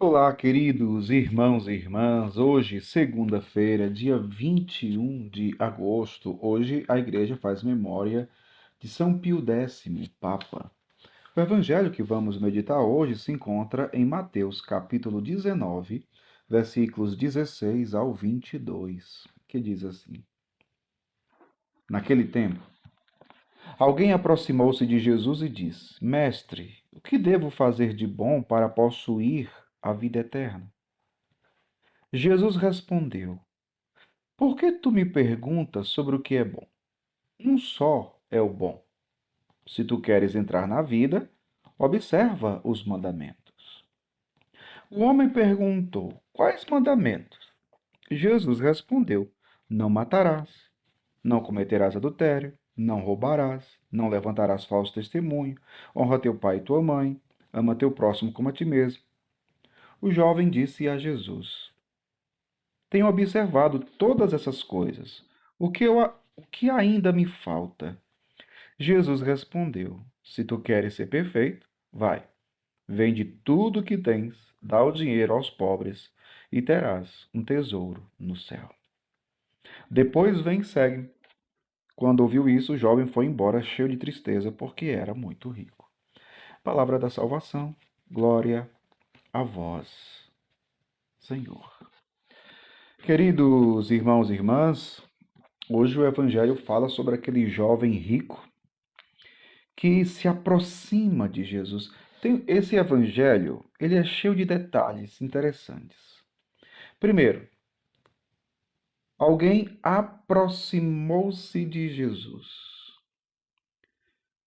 Olá, queridos irmãos e irmãs. Hoje, segunda-feira, dia 21 de agosto, hoje a igreja faz memória de São Pio X, Papa. O evangelho que vamos meditar hoje se encontra em Mateus, capítulo 19, versículos 16 ao 22, que diz assim: Naquele tempo, alguém aproximou-se de Jesus e disse: Mestre, o que devo fazer de bom para possuir a vida eterna? Jesus respondeu: Por que tu me perguntas sobre o que é bom? Um só é o bom. Se tu queres entrar na vida, observa os mandamentos. O homem perguntou: Quais mandamentos? Jesus respondeu: Não matarás, não cometerás adultério, não roubarás, não levantarás falso testemunho, honra teu pai e tua mãe, ama teu próximo como a ti mesmo. O jovem disse a Jesus: Tenho observado todas essas coisas. O que ainda me falta? Jesus respondeu: Se tu queres ser perfeito, vai, vende tudo o que tens, dá o dinheiro aos pobres e terás um tesouro no céu. Depois vem e segue. Quando ouviu isso, o jovem foi embora cheio de tristeza, porque era muito rico. Palavra da salvação. Glória a vós, Senhor. Queridos irmãos e irmãs, hoje o Evangelho fala sobre aquele jovem rico que se aproxima de Jesus. Esse Evangelho, ele é cheio de detalhes interessantes. Primeiro, alguém aproximou-se de Jesus.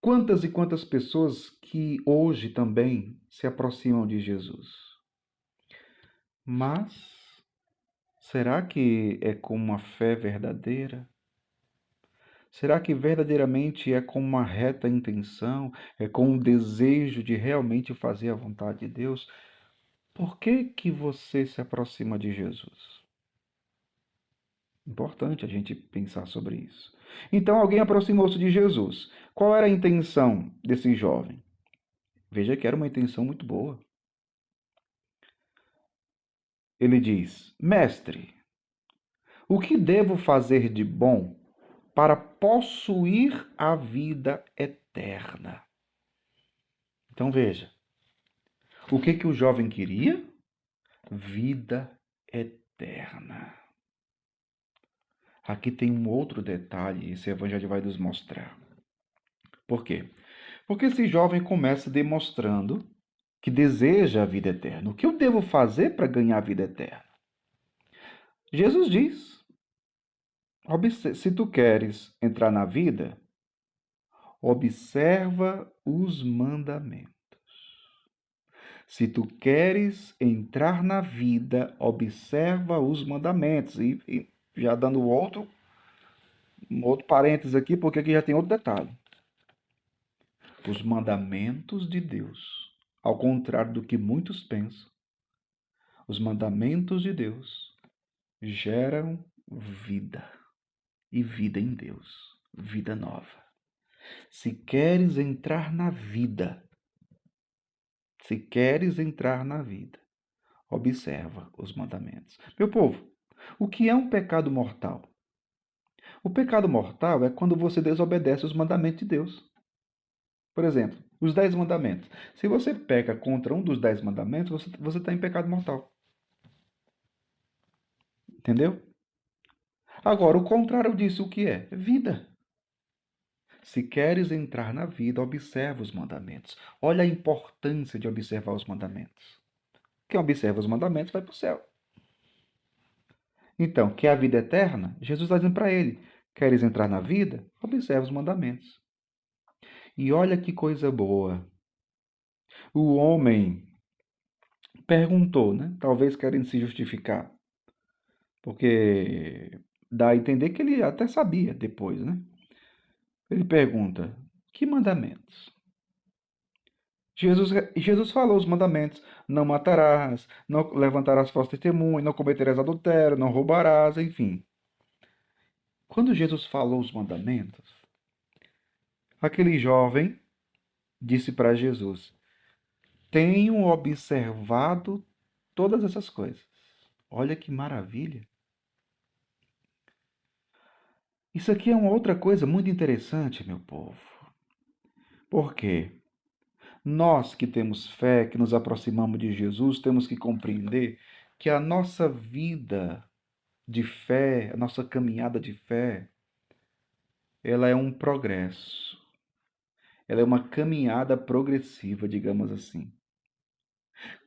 Quantas e quantas pessoas que hoje também se aproximam de Jesus? Mas será que é com uma fé verdadeira? Será que verdadeiramente é com uma reta intenção, é com um desejo de realmente fazer a vontade de Deus? Por que que você se aproxima de Jesus? Importante a gente pensar sobre isso. Então alguém aproximou-se de Jesus. Qual era a intenção desse jovem? Veja que era uma intenção muito boa. Ele diz: Mestre, o que devo fazer de bom para possuir a vida eterna? Então veja, o que que o jovem queria? Vida eterna. Aqui tem um outro detalhe, esse evangelho vai nos mostrar. Por quê? Porque esse jovem começa demonstrando que deseja a vida eterna. O que eu devo fazer para ganhar a vida eterna? Jesus diz: se tu queres entrar na vida, observa os mandamentos. Se tu queres entrar na vida, observa os mandamentos. E já dando um outro parênteses aqui, porque aqui já tem outro detalhe. Os mandamentos de Deus, ao contrário do que muitos pensam, os mandamentos de Deus geram vida e vida em Deus, vida nova. Se queres entrar na vida, se queres entrar na vida, observa os mandamentos. Meu povo, o que é um pecado mortal? O pecado mortal é quando você desobedece os mandamentos de Deus. Por exemplo, os 10 mandamentos. Se você peca contra um dos 10 mandamentos, você está em pecado mortal. Entendeu? Agora, o contrário disso, o que é? Vida. Se queres entrar na vida, observa os mandamentos. Olha a importância de observar os mandamentos. Quem observa os mandamentos vai para o céu. Então, quer a vida eterna? Jesus está dizendo para ele: queres entrar na vida? Observa os mandamentos. E olha que coisa boa. O homem perguntou, né? Talvez querendo se justificar, porque dá a entender que ele até sabia depois, né? Ele pergunta: que mandamentos? Jesus falou os mandamentos: não matarás, não levantarás falso testemunho, não cometerás adultério, não roubarás, enfim. Quando Jesus falou os mandamentos, aquele jovem disse para Jesus: tenho observado Todas essas coisas. Olha que maravilha. Isso aqui é uma outra coisa muito interessante, meu povo. Por quê? Nós que temos fé, que nos aproximamos de Jesus, temos que compreender que a nossa vida de fé, a nossa caminhada de fé, ela é um progresso. Ela é uma caminhada progressiva, digamos assim.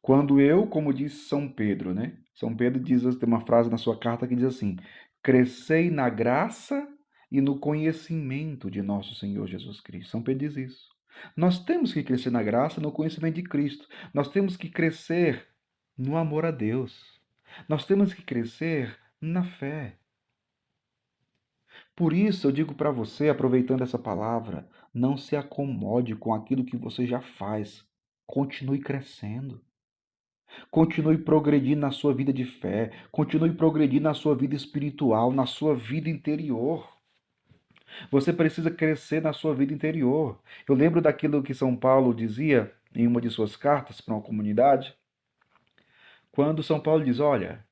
Quando eu, como diz São Pedro, né? São Pedro diz, tem uma frase na sua carta que diz assim: crescei na graça e no conhecimento de nosso Senhor Jesus Cristo. São Pedro diz isso. Nós temos que crescer na graça e no conhecimento de Cristo. Nós temos que crescer no amor a Deus. Nós temos que crescer na fé. Por isso eu digo para você, aproveitando essa palavra, não se acomode com aquilo que você já faz. Continue crescendo. Continue progredindo na sua vida de fé, continue progredindo na sua vida espiritual, na sua vida interior. Você precisa crescer na sua vida interior. Eu lembro daquilo que São Paulo dizia em uma de suas cartas para uma comunidade, quando São Paulo diz: Olha,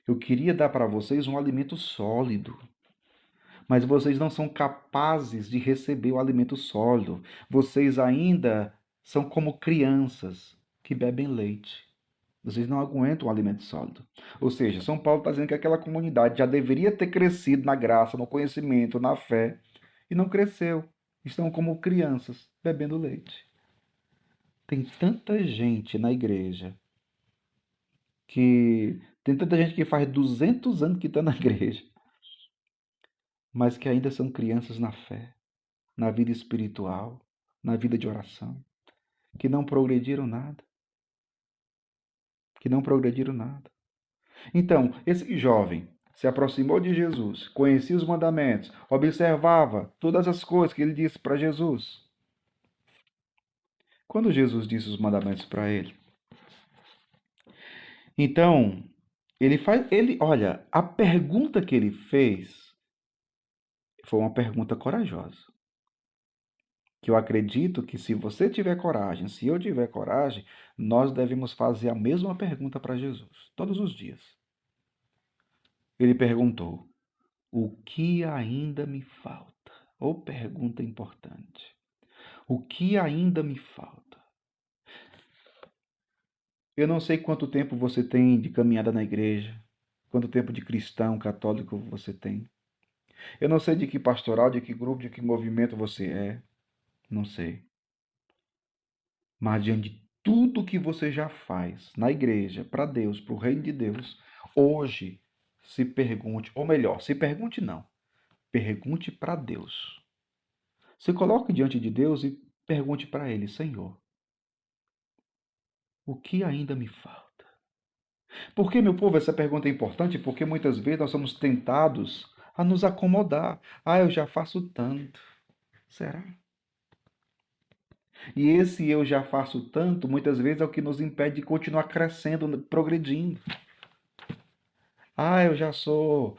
eu queria dar para vocês um alimento sólido, mas vocês não são capazes de receber o alimento sólido. Vocês ainda são como crianças que bebem leite. Vocês não aguentam um alimento sólido. Ou seja, São Paulo está dizendo que aquela comunidade já deveria ter crescido na graça, no conhecimento, na fé, e não cresceu. Estão como crianças, bebendo leite. Tem tanta gente na igreja que. Tem tanta gente que faz 200 anos que está na igreja, mas que ainda são crianças na fé, na vida espiritual, na vida de oração, que não progrediram nada. Que não progrediram nada. Então, esse jovem se aproximou de Jesus, conhecia os mandamentos, observava todas as coisas que ele disse para Jesus. Quando Jesus disse os mandamentos para ele, então olha, a pergunta que ele fez foi uma pergunta corajosa. Que eu acredito que se você tiver coragem, se eu tiver coragem, nós devemos fazer a mesma pergunta para Jesus, todos os dias. Ele perguntou: o que ainda me falta? Ou pergunta importante. O que ainda me falta? Eu não sei quanto tempo você tem de caminhada na igreja, quanto tempo de cristão católico você tem. Eu não sei de que pastoral, de que grupo, de que movimento você é. Não sei. Mas diante de tudo que você já faz na igreja, para Deus, para o reino de Deus, hoje se pergunte, ou melhor, se pergunte não, pergunte para Deus. Se coloque diante de Deus e pergunte para Ele: Senhor, o que ainda me falta? Por que, meu povo, essa pergunta é importante? Porque muitas vezes nós somos tentados a nos acomodar. Ah, eu já faço tanto. Será? E esse eu já faço tanto, muitas vezes é o que nos impede de continuar crescendo, progredindo. Ah, eu já sou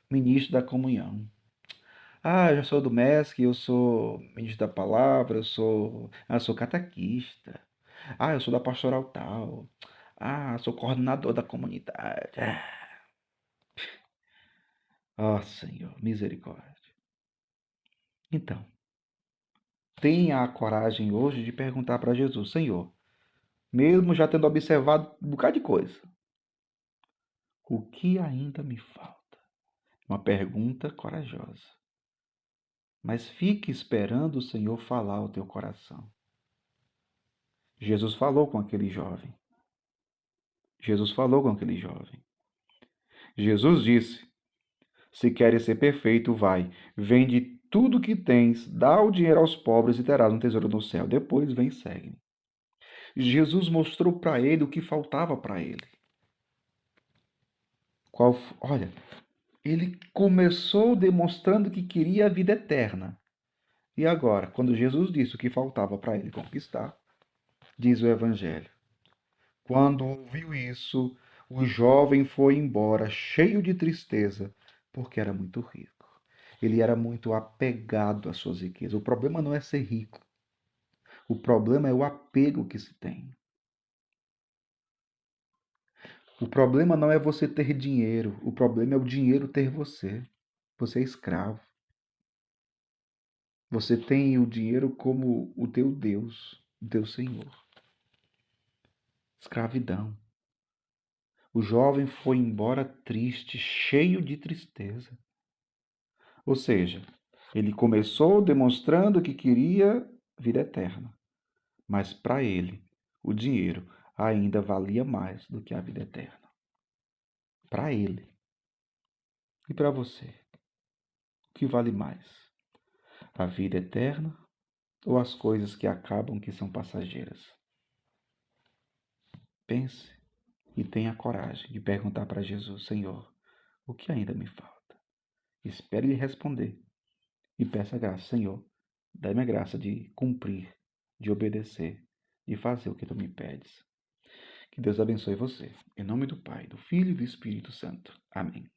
ministro da comunhão. Ah, eu já sou do MESC, eu sou ministro da palavra, eu sou catequista. Ah, eu sou da pastoral tal. Ah, sou coordenador da comunidade. Ah, Senhor, misericórdia. Então, tenha a coragem hoje de perguntar para Jesus: Senhor, mesmo já tendo observado um bocado de coisa, o que ainda me falta? Uma pergunta corajosa. Mas fique esperando o Senhor falar ao teu coração. Jesus falou com aquele jovem. Jesus falou com aquele jovem. Jesus disse: Se queres ser perfeito, vai, vende tudo que tens, dá o dinheiro aos pobres e terás um tesouro no céu. Depois vem e segue-me. Jesus mostrou para ele o que faltava para ele. Olha, ele começou demonstrando que queria a vida eterna. E agora, quando Jesus disse o que faltava para ele conquistar, diz o Evangelho. Quando ouviu isso, o jovem foi embora, cheio de tristeza, porque era muito rico. Ele era muito apegado às suas riquezas. O problema não é ser rico. O problema é o apego que se tem. O problema não é você ter dinheiro, o problema é o dinheiro ter você. Você é escravo. Você tem o dinheiro como o teu Deus, o teu Senhor. Escravidão. O jovem foi embora triste, cheio de tristeza. Ou seja, ele começou demonstrando que queria vida eterna, mas para ele, o dinheiro ainda valia mais do que a vida eterna. Para ele. E para você, o que vale mais? A vida eterna ou as coisas que acabam que são passageiras? Pense e tenha coragem de perguntar para Jesus: Senhor, o que ainda me falta? Espere Ele responder e peça graça: Senhor, dá-me a graça de cumprir, de obedecer, de fazer o que tu me pedes. Que Deus abençoe você. Em nome do Pai, do Filho e do Espírito Santo. Amém.